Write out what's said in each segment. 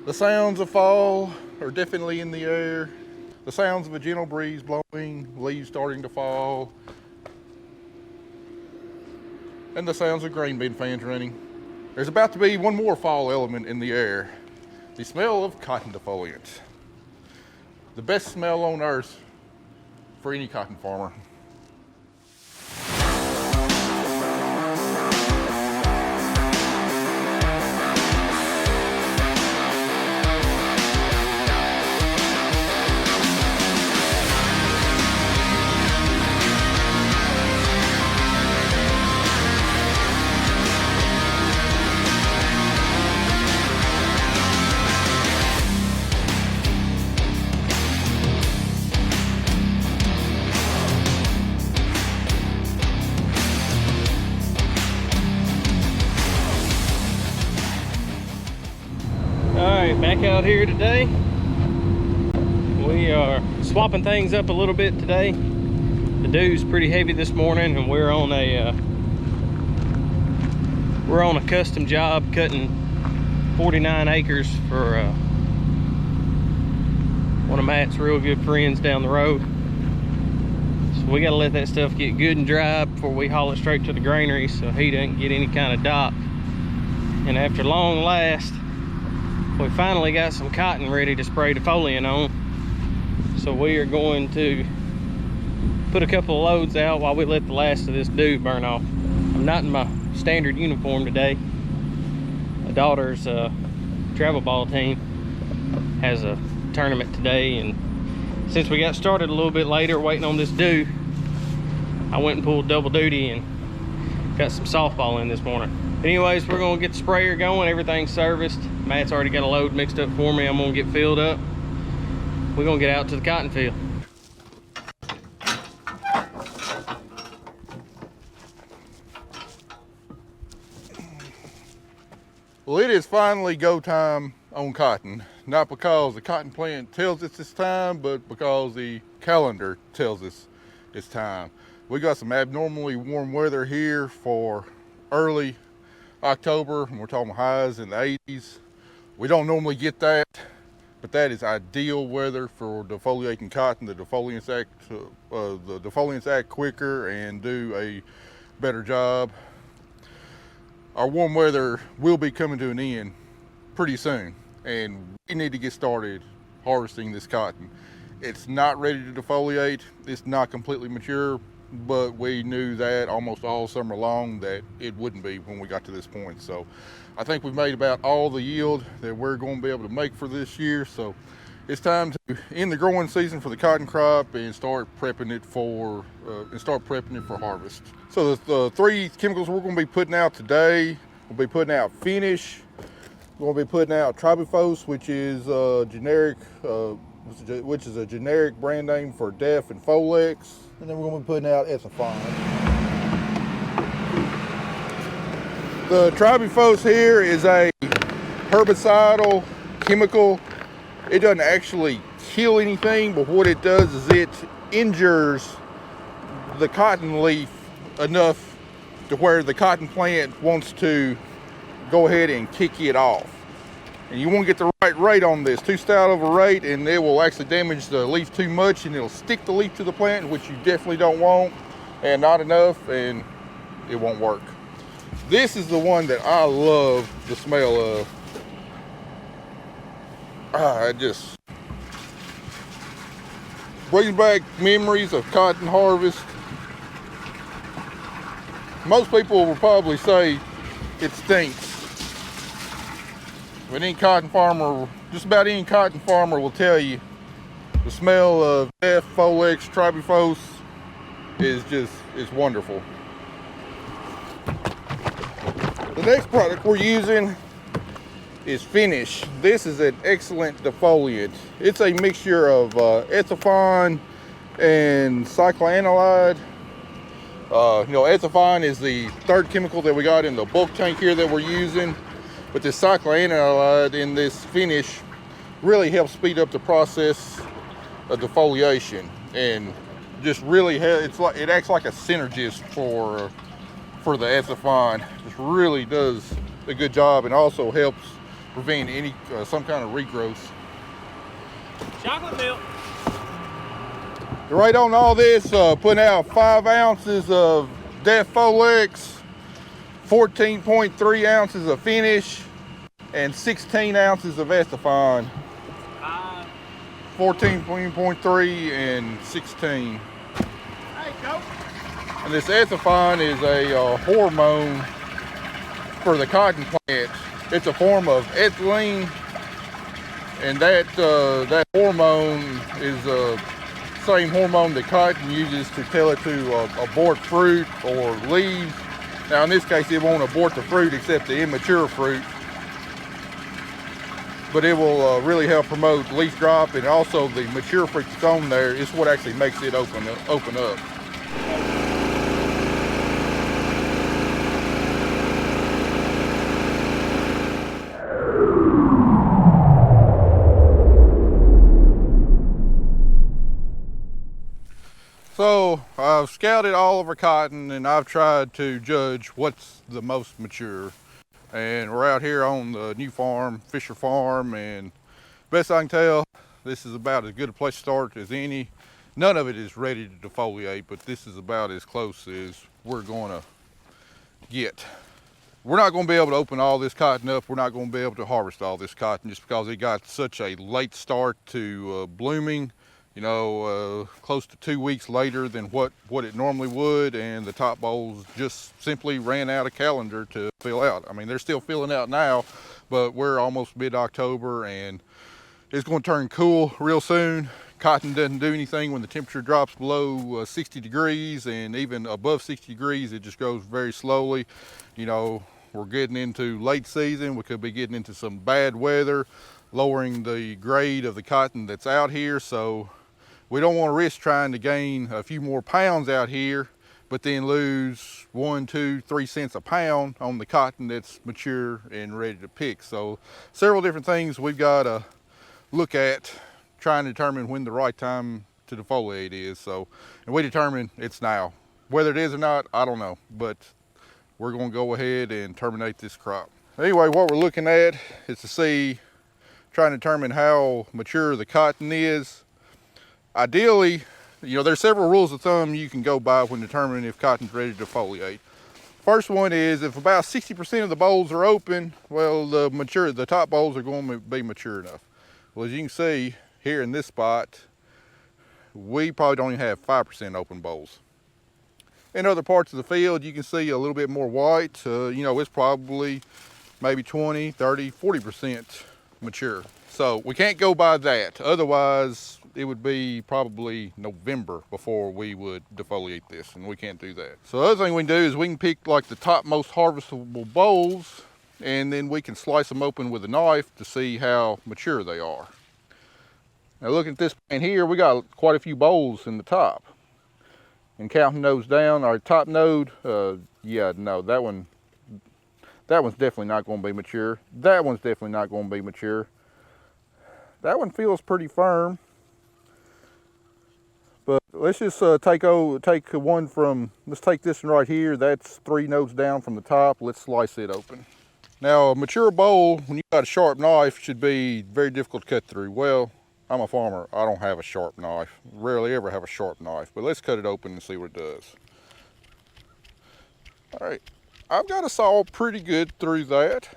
The sounds of fall are definitely in the air. The sounds of a gentle breeze blowing, leaves starting to fall, and the sounds of grain bin fans running. There's about to be one more fall element in the air. The smell of cotton defoliant. The best smell on earth for any cotton farmer. Back out here today. We are swapping things up a little bit today. The dew's pretty heavy this morning, and we're on a custom job cutting 49 acres for one of Matt's real good friends down the road. So we got to let that stuff get good and dry before we haul it straight to the granary so he doesn't get any kind of dock. And after long last, we finally got some cotton ready to spray defoliant on. So we are going to put a couple of loads out while we let the last of this dew burn off. I'm not in my standard uniform today. My daughter's travel ball team has a tournament today, and since we got started a little bit later waiting on this dew, I went and pulled double duty and got some softball in this morning. Anyways, we're gonna get the sprayer going. Everything's serviced. Matt's already got a load mixed up for me. I'm gonna get filled up. We're gonna get out to the cotton field. Well, it is finally go time on cotton. Not because the cotton plant tells us it's time, but because the calendar tells us it's time. We got some abnormally warm weather here for early October, and we're talking highs in the 80s. We don't normally get that, but that is ideal weather for defoliating cotton. The defoliants act quicker and do a better job. Our warm weather will be coming to an end pretty soon, and we need to get started harvesting this cotton. It's not ready to defoliate. It's not completely mature, but we knew that almost all summer long that it wouldn't be when we got to this point. So I think we've made about all the yield that we're going to be able to make for this year. So it's time to end the growing season for the cotton crop and start prepping it for harvest. So the three chemicals we're going to be putting out today, we'll be putting out Finish, we're going to be putting out Tribufos, which is a generic brand name for Def and Folex. And then we're going to be putting out Ethafon. The Tribufos here is a herbicidal chemical. It doesn't actually kill anything, but what it does is it injures the cotton leaf enough to where the cotton plant wants to go ahead and kick it off. And you want to get the right rate on this. Too stout of a rate and it will actually damage the leaf too much, and it'll stick the leaf to the plant, which you definitely don't want, and not enough, and it won't work. This is the one that I love the smell of. It just brings back memories of cotton harvest. Most people will probably say it stinks. But just about any cotton farmer will tell you the smell of Def, Folex, Tribufos is wonderful. The next product we're using is Finish. This is an excellent defoliant. It's a mixture of Ethafon and cycloanilide. Ethafon is the third chemical that we got in the bulk tank here that we're using. But this cycloanilide in this Finish really helps speed up the process of defoliation, and just really it acts like a synergist for the Ethafon. Just really does a good job, and also helps prevent any some kind of regrowth. Chocolate milk. Right on all this, putting out 5 ounces of defoliate, 14.3 ounces of finish, and 16 ounces of ethifon. 14.3 and 16. Hey, go. And this ethifon is a hormone for the cotton plant. It's a form of ethylene, and that hormone is the same hormone that cotton uses to tell it to abort fruit or leaves. Now in this case it won't abort the fruit except the immature fruit, but it will really help promote leaf drop, and also the mature fruit that's on there is what actually makes it open up. So I've scouted all of our cotton and I've tried to judge what's the most mature. And we're out here on the new farm, Fisher Farm, and best I can tell, this is about as good a place to start as any. None of it is ready to defoliate, but this is about as close as we're going to get. We're not going to be able to open all this cotton up. We're not going to be able to harvest all this cotton just because it got such a late start to blooming. You know, close to 2 weeks later than what it normally would, and the top bolls just simply ran out of calendar to fill out. I mean, they're still filling out now, but we're almost mid-October and it's going to turn cool real soon. Cotton doesn't do anything when the temperature drops below 60 degrees, and even above 60 degrees it just goes very slowly. You know, we're getting into late season. We could be getting into some bad weather, lowering the grade of the cotton that's out here, so we don't want to risk trying to gain a few more pounds out here, but then lose 1, 2, 3 cents a pound on the cotton that's mature and ready to pick. So several different things we've got to look at, trying to determine when the right time to defoliate is. So, and we determine it's now. Whether it is or not, I don't know, but we're going to go ahead and terminate this crop. Anyway, what we're looking at is to see, trying to determine how mature the cotton is. Ideally, you know, there's several rules of thumb you can go by when determining if cotton's ready to defoliate. First one is if about 60% of the bolls are open, well, the top bolls are going to be mature enough. Well, as you can see here in this spot, we probably don't even have 5% open bolls. In other parts of the field, you can see a little bit more white. You know, it's probably maybe 20, 30, 40% mature. So we can't go by that. Otherwise, it would be probably November before we would defoliate this, and we can't do that. So the other thing we can do is we can pick like the top most harvestable bolls, and then we can slice them open with a knife to see how mature they are. Now looking at this plant here, we got quite a few bolls in the top. And counting those down, our top node, yeah, no, that one's definitely not going to be mature. That one's definitely not going to be mature. That one feels pretty firm. But let's just take one from, let's take this one right here. That's 3 nodes down from the top. Let's slice it open. Now a mature bowl, when you got a sharp knife, should be very difficult to cut through. Well, I'm a farmer, I don't have a sharp knife. Rarely ever have a sharp knife, but let's cut it open and see what it does. All right, I've got a saw pretty good through that.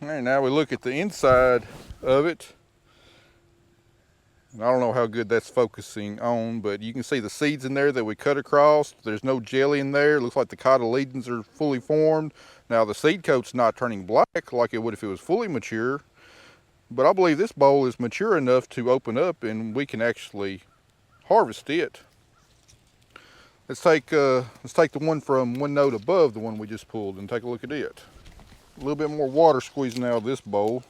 All right, now we look at the inside of it. And I don't know how good that's focusing on, but you can see the seeds in there that we cut across. There's no jelly in there. It looks like the cotyledons are fully formed. Now the seed coat's not turning black like it would if it was fully mature, but I believe this bowl is mature enough to open up and we can actually harvest it. Let's take the one from one node above the one we just pulled and take a look at it. A little bit more water squeezing out of this bowl.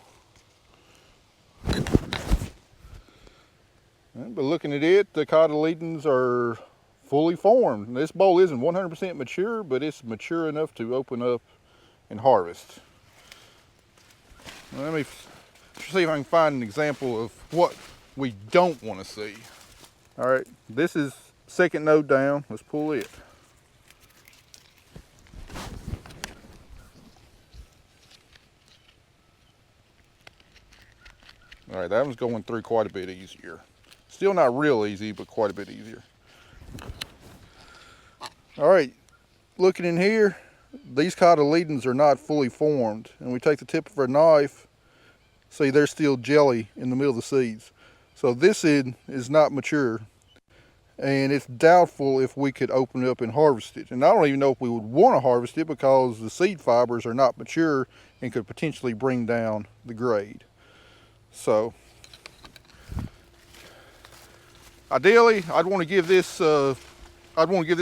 But looking at it, the cotyledons are fully formed. This bowl isn't 100% mature, but it's mature enough to open up and harvest. Let me see if I can find an example of what we don't want to see. All right, this is second node down. Let's pull it. All right, that one's going through quite a bit easier. Still not real easy, but quite a bit easier. All right, looking in here, these cotyledons are not fully formed. And we take the tip of our knife, see there's still jelly in the middle of the seeds. So this end is not mature. And it's doubtful if we could open it up and harvest it. And I don't even know if we would want to harvest it because the seed fibers are not mature and could potentially bring down the grade. So ideally, I'd want to give this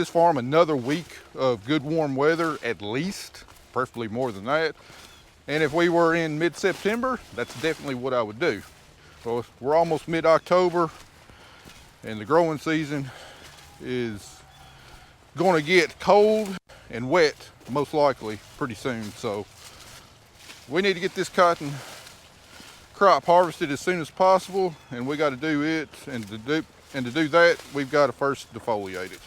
farm another week of good warm weather at least, preferably more than that. And if we were in mid-September, that's definitely what I would do. So we're almost mid-October, and the growing season is going to get cold and wet, most likely, pretty soon. So we need to get this cotton crop harvested as soon as possible, and we got to do it. And to do that, we've got to first defoliate it.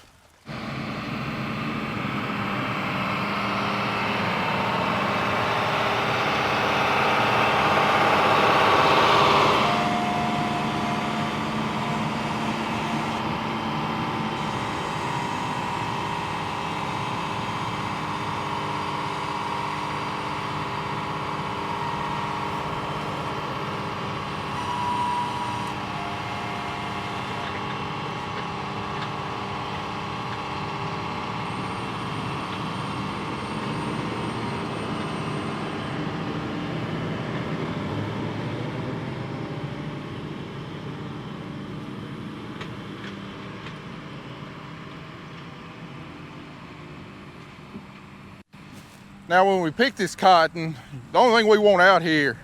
Now when we pick this cotton, the only thing we want out here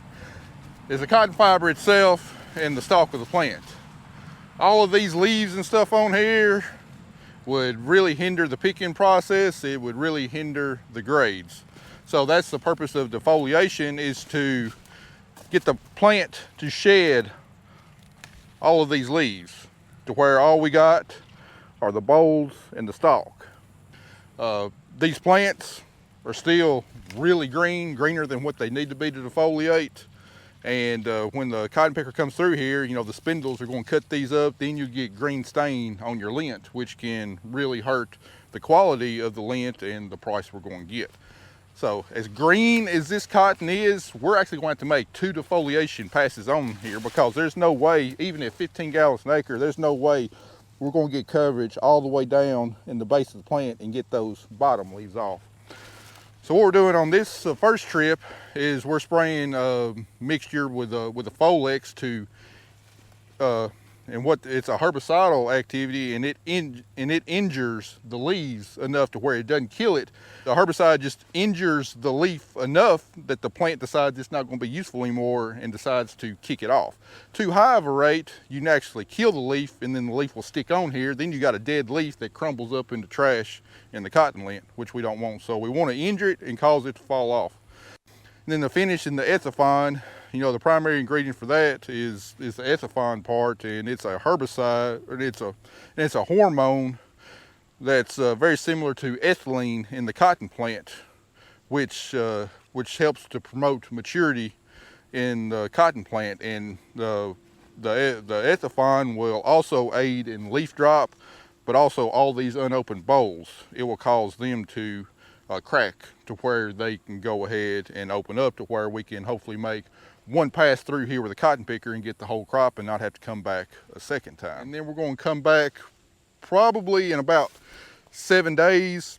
is the cotton fiber itself and the stalk of the plant. All of these leaves and stuff on here would really hinder the picking process. It would really hinder the grades. So that's the purpose of defoliation, is to get the plant to shed all of these leaves to where all we got are the bolls and the stalk. These plants are still really green, greener than what they need to be to defoliate. And when the cotton picker comes through here, you know, the spindles are going to cut these up, then you get green stain on your lint, which can really hurt the quality of the lint and the price we're going to get. So as green as this cotton is, we're actually going to have to make 2 defoliation passes on here, because there's no way, even at 15 gallons an acre, there's no way we're going to get coverage all the way down in the base of the plant and get those bottom leaves off. So what we're doing on this first trip is we're spraying a mixture with a Folex to, it's a herbicidal activity, and it injures the leaves enough to where it doesn't kill it. The herbicide just injures the leaf enough that the plant decides it's not going to be useful anymore and decides to kick it off. Too high of a rate, you can actually kill the leaf, and then the leaf will stick on here. Then you got a dead leaf that crumbles up into trash in the cotton lint, which we don't want. So we want to injure it and cause it to fall off. And then the finish in the ethifine, you know, the primary ingredient for that is the ethifine part, and it's a herbicide, and it's a hormone that's very similar to ethylene in the cotton plant, which helps to promote maturity in the cotton plant. And the ethifine will also aid in leaf drop, but also all these unopened bolls. It will cause them to crack to where they can go ahead and open up to where we can hopefully make one pass through here with a cotton picker and get the whole crop and not have to come back a second time. And then we're going to come back probably in about 7 days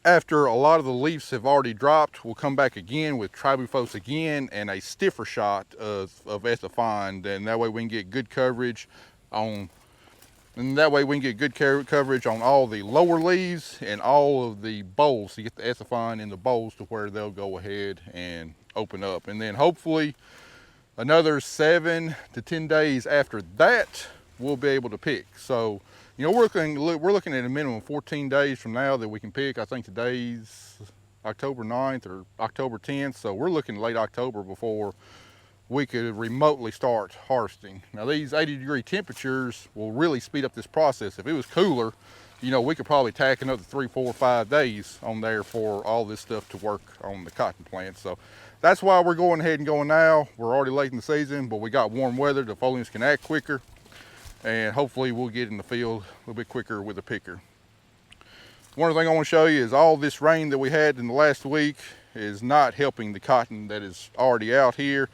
after a lot of the leaves have already dropped. We'll come back again with tribufos again and a stiffer shot of ethifine. Then that way we can get good coverage on all the lower leaves and all of the bolls, to get the ethifine in the bolls to where they'll go ahead and open up. And then hopefully another 7 to 10 days after that, we'll be able to pick. So, you know, we're looking at a minimum of 14 days from now that we can pick. I think today's October 9th or October 10th. So we're looking late October before we could remotely start harvesting. Now these 80-degree temperatures will really speed up this process. If it was cooler, you know, we could probably tack another 3, 4, 5 days on there for all this stuff to work on the cotton plant. So That's why we're going ahead and going now. We're already late in the season, but we got warm weather. The defoliants can act quicker, and hopefully we'll get in the field a little bit quicker with a picker. One other thing I want to show you is all this rain that we had in the last week is not helping the cotton that is already out here.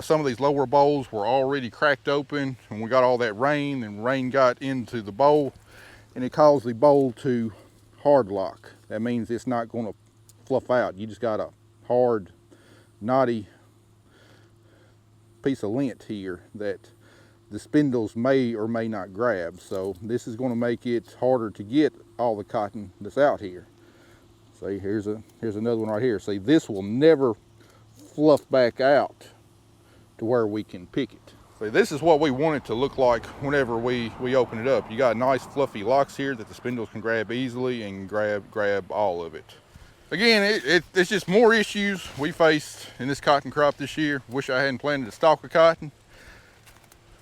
Some of these lower bowls were already cracked open, and we got all that rain, and rain got into the bowl, and it caused the bowl to hard lock. That means it's not going to fluff out. You just got a hard, knotty piece of lint here that the spindles may or may not grab. So this is going to make it harder to get all the cotton that's out here. See, here's another one right here. See, this will never fluff back out to where we can pick it. See, this is what we want it to look like whenever we open it up. You got nice fluffy locks here that the spindles can grab easily and grab all of it. Again, it's just more issues we faced in this cotton crop this year. Wish I hadn't planted a stalk of cotton,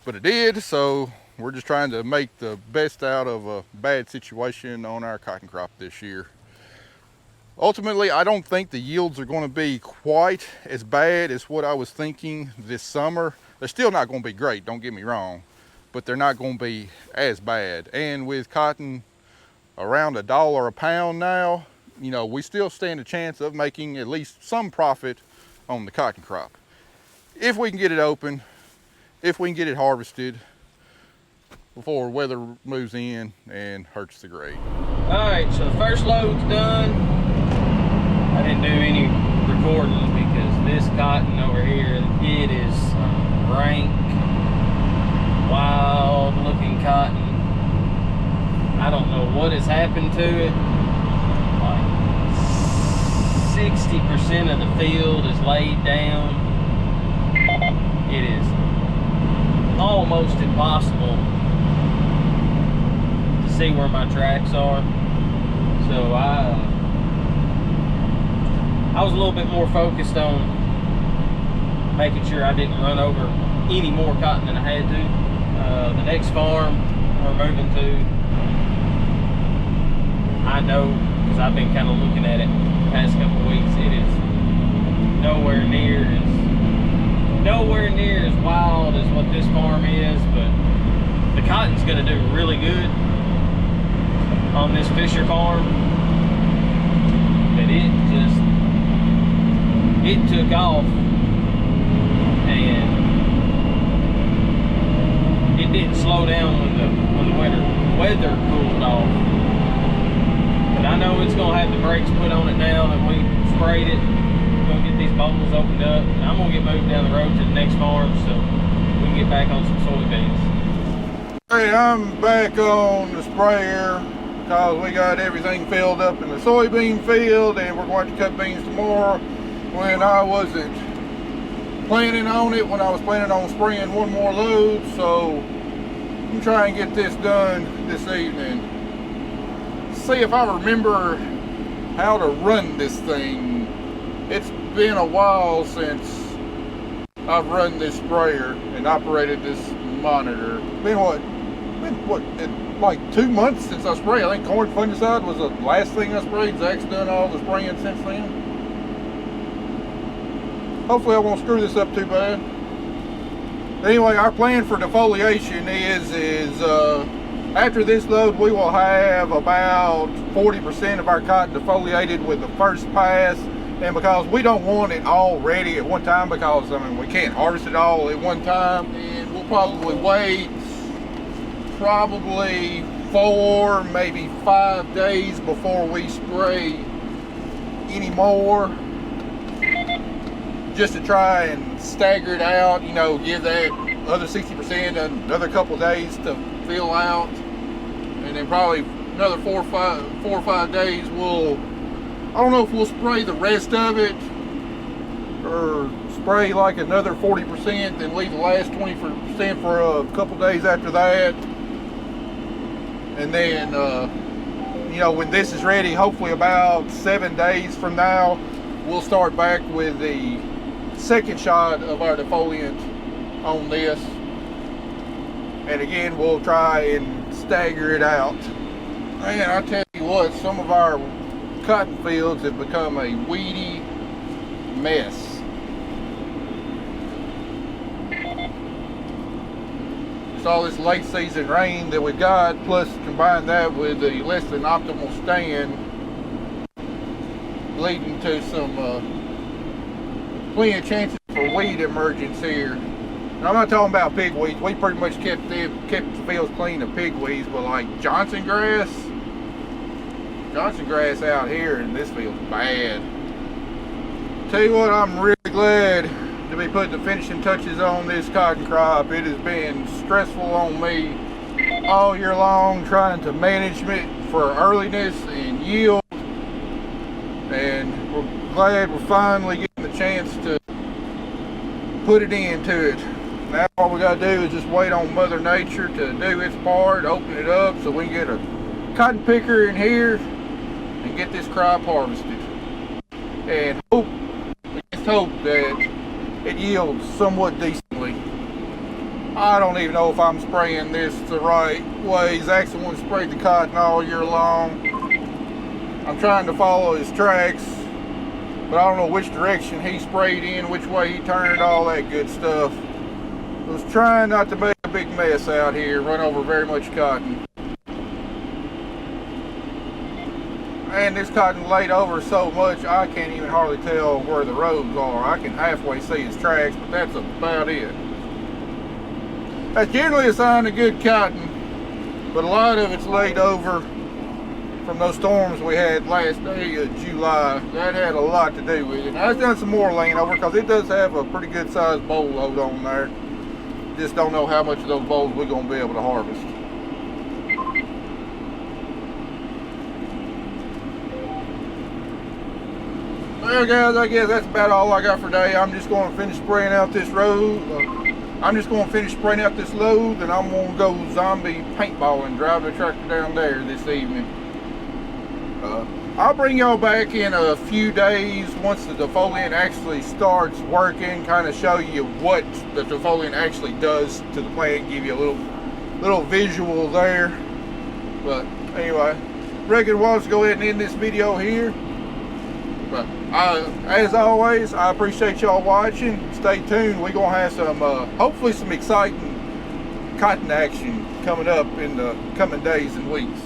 but I did, so we're just trying to make the best out of a bad situation on our cotton crop this year. Ultimately, I don't think the yields are going to be quite as bad as what I was thinking this summer. They're still not going to be great, don't get me wrong, but they're not going to be as bad. And with cotton around $1 a pound now, you know, we still stand a chance of making at least some profit on the cotton crop. If we can get it open, if we can get it harvested before weather moves in and hurts the grade. All right, so the first load's done. I didn't do any recording because this cotton over here, it is rank, wild looking cotton. I don't know what has happened to it. Like 60% of the field is laid down. It is almost impossible to see where my tracks are. So I was a little bit more focused on making sure I didn't run over any more cotton than I had to. The next farm we're moving to, I know, because I've been kind of looking at it the past couple of weeks, it is nowhere near as wild as what this farm is, but the cotton's going to do really good on this Fisher farm. But it took off, and it didn't slow down when the weather cooled off. But I know it's gonna have the brakes put on it now that we sprayed it. We're gonna get these bowls opened up, and I'm gonna get moved down the road to the next farm so we can get back on some soybeans. Hey, I'm back on the sprayer because we got everything filled up in the soybean field, and we're going to cut beans tomorrow. When I wasn't planning on it, when I was planning on spraying one more load, so I'm trying to get this done this evening. See if I remember how to run this thing. It's been a while since I've run this sprayer and operated this monitor. Been what, like 2 months since I sprayed. I think corn fungicide was the last thing I sprayed. Zach's done all the spraying since then. Hopefully I won't screw this up too bad. Anyway, our plan for defoliation is after this load we will have about 40% of our cotton defoliated with the first pass, and because we don't want it all ready at one time, because I mean we can't harvest it all at one time, and we'll probably wait probably 4, maybe 5 days before we spray any more, just to try and stagger it out, you know, give that other 60% another couple days to fill out, and then probably another 4 or 5 days I don't know if we'll spray the rest of it or spray like another 40% and leave the last 20% for a couple days after that. And then you know, when this is ready, hopefully about 7 days from now, we'll start back with the second shot of our defoliant on this, and again we'll try and stagger it out. Man, I tell you what, some of our cotton fields have become a weedy mess. amongst all this late season rain that we've got, plus combine that with the less than optimal stand, leading to some plenty of chances for weed emergence here. And I'm not talking about pigweeds. We pretty much kept the fields clean of pigweeds, but like Johnson grass out here in this field's bad. Tell you what, I'm really glad to be putting the finishing touches on this cotton crop. It has been stressful on me all year long, trying to manage it for earliness and yield, and we're glad we're finally getting the chance to put it into it. Now all we got to do is just wait on Mother Nature to do its part, open it up so we can get a cotton picker in here and get this crop harvested, and hope that it yields somewhat decently. I don't even know if I'm spraying this the right way. Zach's the one who sprayed the cotton all year long. I'm trying to follow his tracks, but I don't know which direction he sprayed in, which way he turned, all that good stuff. I was trying not to make a big mess out here, run over very much cotton. And this cotton laid over so much I can't even hardly tell where the roads are. I can halfway see his tracks, but that's about it. That's generally a sign of good cotton, but a lot of it's laid over from those storms we had last day of July. That had a lot to do with it. I've done some more laying over because it does have a pretty good sized boll load on there. Just don't know how much of those bolls we're going to be able to harvest. Well guys, I guess that's about all I got for today. I'm just going to finish spraying out this road. I'm just going to finish spraying out this load, and I'm going to go zombie paintballing, drive the tractor down there this evening. I'll bring y'all back in a few days once the defoliant actually starts working, kind of show you what the defoliant actually does to the plant, give you a little visual there. But anyway, reckon we'll just go ahead and end this video here. But as always, I appreciate y'all watching. Stay tuned. We're gonna have some hopefully some exciting cotton action coming up in the coming days and weeks.